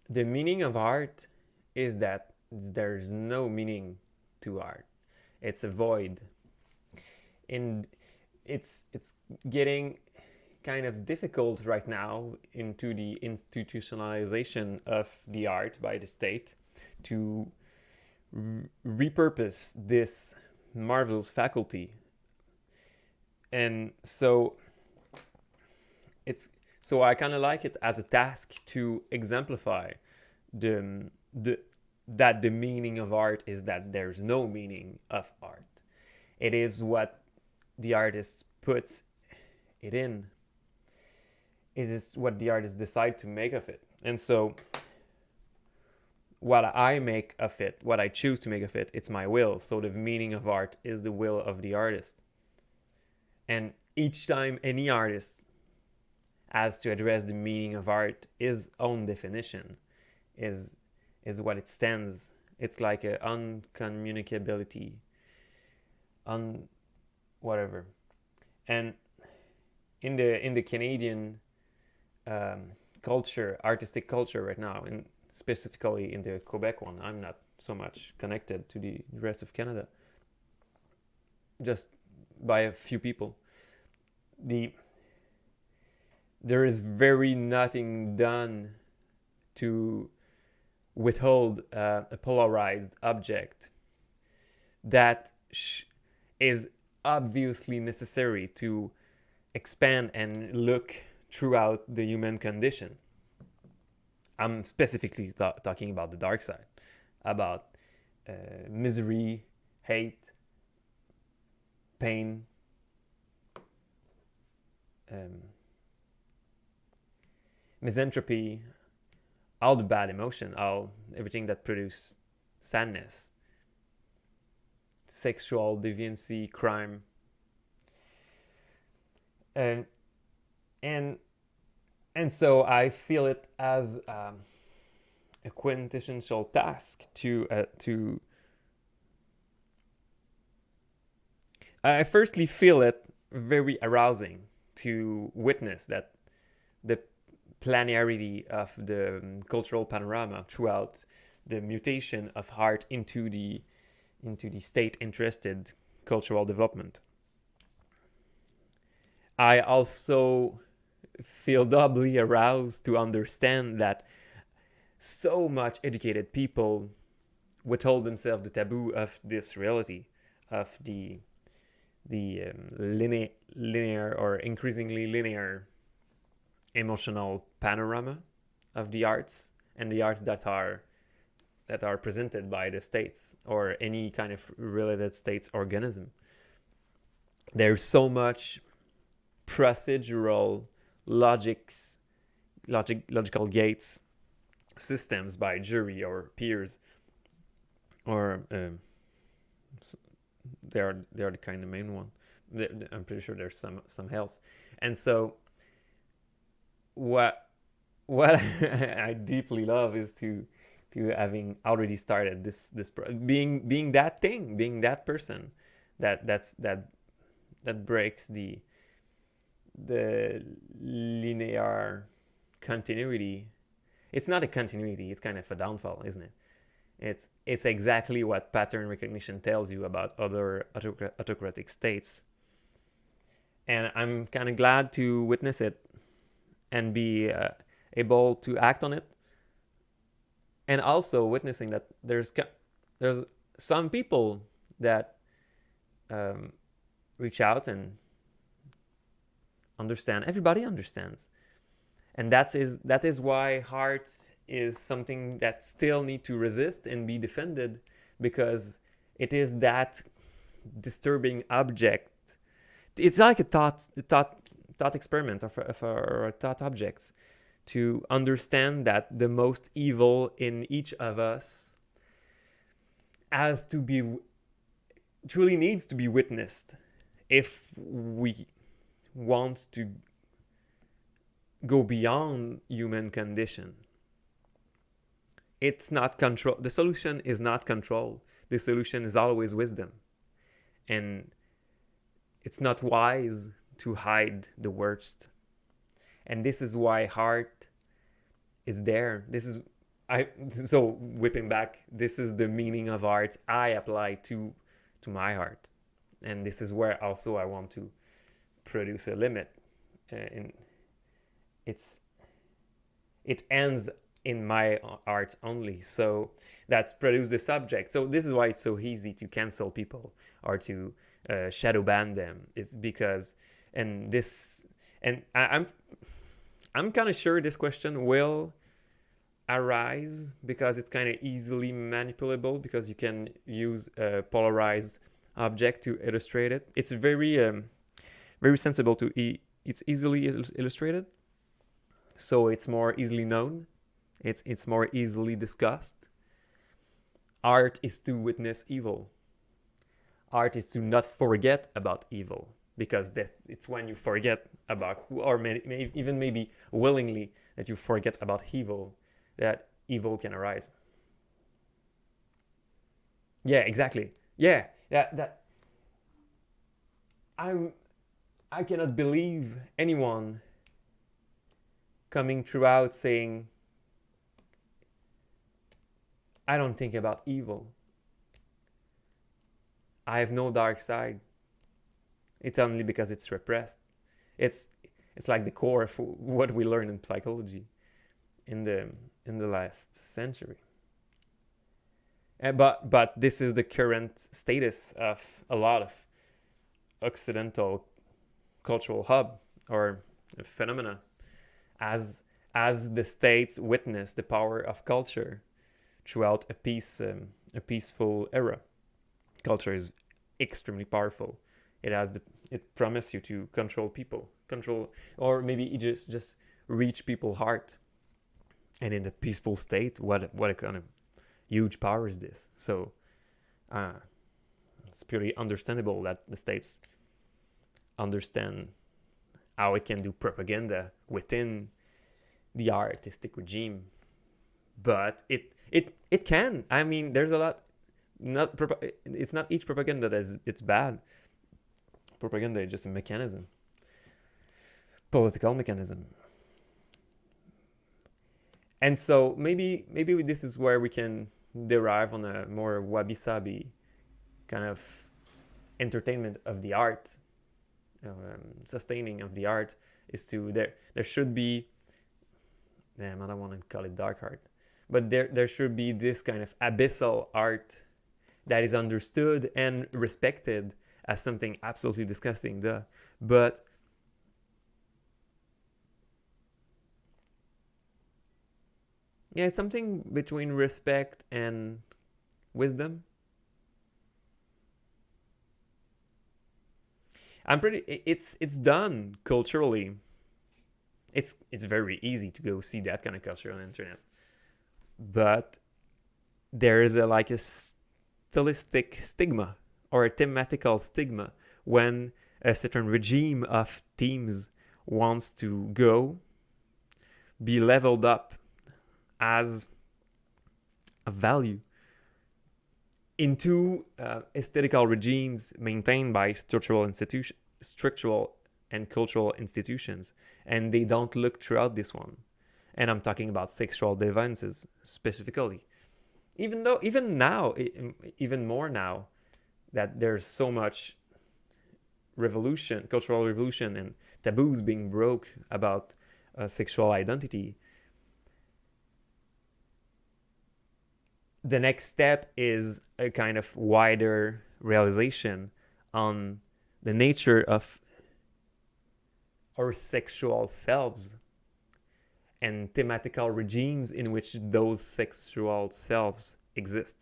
The meaning of art is that there's no meaning to art. It's a void. And it's getting kind of difficult right now into the institutionalization of the art by the state to repurpose this marvelous faculty. And it's so I kind of like it as a task to exemplify the that the meaning of art is that there's no meaning of art. It is what the artist puts it in. It is what the artist decide to make of it. And so what I make of it, what I choose to make of it, it's my will. So the meaning of art is the will of the artist. And each time any artist has to address the meaning of art, his own definition is what it stands. It's like a uncommunicability, whatever. And in the Canadian culture, artistic culture right now, and specifically in the Quebec one, I'm not so much connected to the rest of Canada, just by a few people. There is very nothing done to withhold a polarized object that is obviously necessary to expand and look throughout the human condition. I'm specifically talking about the dark side, about misery, hate, pain, misanthropy, all the bad emotion, everything that produces sadness, sexual deviancy, crime, and and and so I feel it as a quintessential task to. I firstly feel it very arousing to witness that the planarity of the cultural panorama throughout the mutation of art into the state-interested cultural development. I also feel doubly aroused to understand that so much educated people withhold themselves the taboo of this reality, of the linear or increasingly linear emotional panorama of the arts, and the arts that are presented by the states or any kind of related states organism. There's so much procedural logical gates systems by jury or peers, or they're the kind of main one. I'm pretty sure there's some else. And so what I deeply love is to having already started this being that thing, being that person that breaks the linear continuity. It's not a continuity, it's kind of a downfall, isn't it? It's exactly what pattern recognition tells you about other autocratic states. And I'm kind of glad to witness it and be able to act on it. And also witnessing that there's some people that reach out and understand. Everybody understands. And that is why art is something that still need to resist and be defended, because it is that disturbing object. It's like a thought experiment or a thought object, to understand that the most evil in each of us has to be truly needs to be witnessed if we want to go beyond human condition. It's not control. The solution is not control. The solution is always wisdom. And it's not wise to hide the worst. And this is why heart is there. This is So whipping back, this is the meaning of art I apply to my art, and this is where also I want to produce a limit. In it's it ends in my art only. So that's produce the subject. So this is why it's so easy to cancel people or to shadow ban them. It's because and this and I'm kind of sure this question will arise because it's kind of easily manipulable because you can use a polarized object to illustrate it. It's very sensible to it's easily illustrated, so it's more easily known. It's more easily discussed. Art is to witness evil. Art is to not forget about evil, because it's when you forget about, or even maybe willingly, that you forget about evil, that evil can arise. Yeah, exactly. Yeah, that I cannot believe anyone coming throughout saying, I don't think about evil. I have no dark side. It's only because it's repressed. It's it's like the core of what we learn in psychology in the last century. But this is the current status of a lot of Occidental cultural hub or phenomena, as the states witness the power of culture throughout a peaceful era. Culture is extremely powerful. It promises you to control people, or maybe just reach people's heart. And in the peaceful state, what a kind of huge power is this? So it's purely understandable that the states understand how it can do propaganda within the artistic regime. But it can. I mean, there's a lot. It's not each propaganda that it's bad. Propaganda is just a mechanism, political mechanism. And so maybe this is where we can derive on a more wabi-sabi kind of entertainment of the art, sustaining of the art, is to there should be, damn, I don't want to call it dark art, but there should be this kind of abyssal art that is understood and respected as something absolutely disgusting, but yeah, it's something between respect and wisdom. It's done culturally. It's very easy to go see that kind of culture on the internet, but there is like a stylistic stigma or a thematical stigma when a certain regime of themes wants to be leveled up as a value into aesthetical regimes maintained by structural and cultural institutions, and they don't look throughout this one. And I'm talking about sexual deviances specifically. Even more now that there's so much cultural revolution, and taboos being broke about sexual identity. The next step is a kind of wider realization on the nature of our sexual selves and thematical regimes in which those sexual selves exist.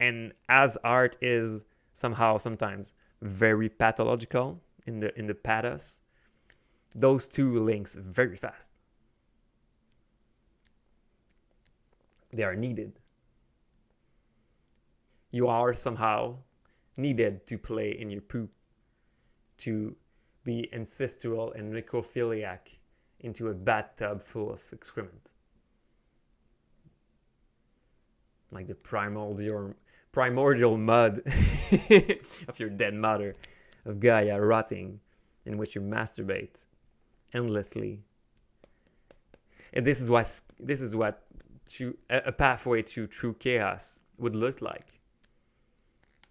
And as art is somehow sometimes very pathological in the pathos, those two links very fast. They are needed. You are somehow needed to play in your poop, to be ancestral and necrophiliac into a bathtub full of excrement. Like the primordial mud of your dead mother, of Gaia rotting, in which you masturbate endlessly And this is what a pathway to true chaos would look like.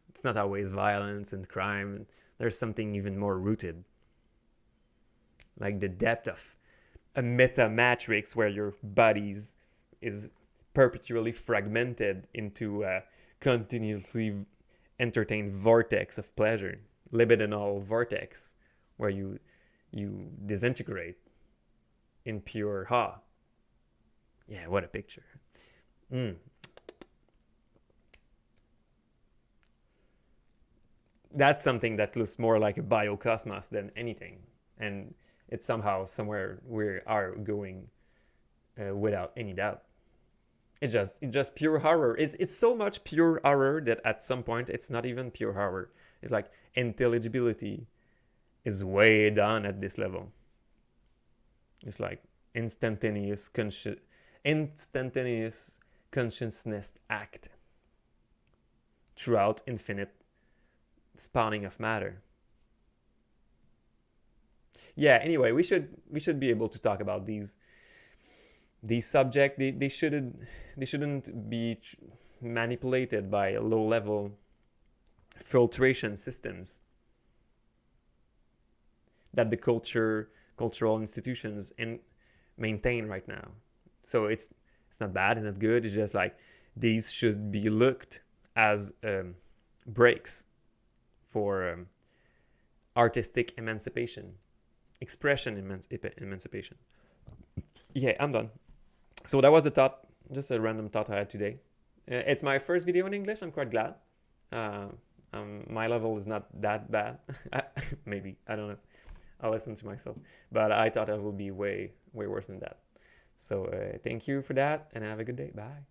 It's not always violence and crime. There's something even more rooted, like the depth of a meta matrix where your bodies is perpetually fragmented into a continuously entertained vortex of pleasure, libidinal vortex, where you disintegrate in pure awe. Yeah, what a picture. That's something that looks more like a biocosmos than anything, and it's somehow somewhere we are going without any doubt. It's just pure horror. It's so much pure horror that at some point it's not even pure horror. It's like intelligibility is way down at this level. It's like instantaneous consciousness act throughout infinite spawning of matter. Yeah, anyway, we should be able to talk about these subjects. They shouldn't be manipulated by low level filtration systems that the cultural institutions maintain right now. So it's not bad, it's not good. It's just like these should be looked as breaks for artistic emancipation, expression emancipation. Yeah, I'm done. So that was the thought, just a random thought I had today. It's my first video in English. I'm quite glad. My level is not that bad. Maybe, I don't know. I'll listen to myself. But I thought I would be way worse than that. So thank you for that, and have a good day. Bye.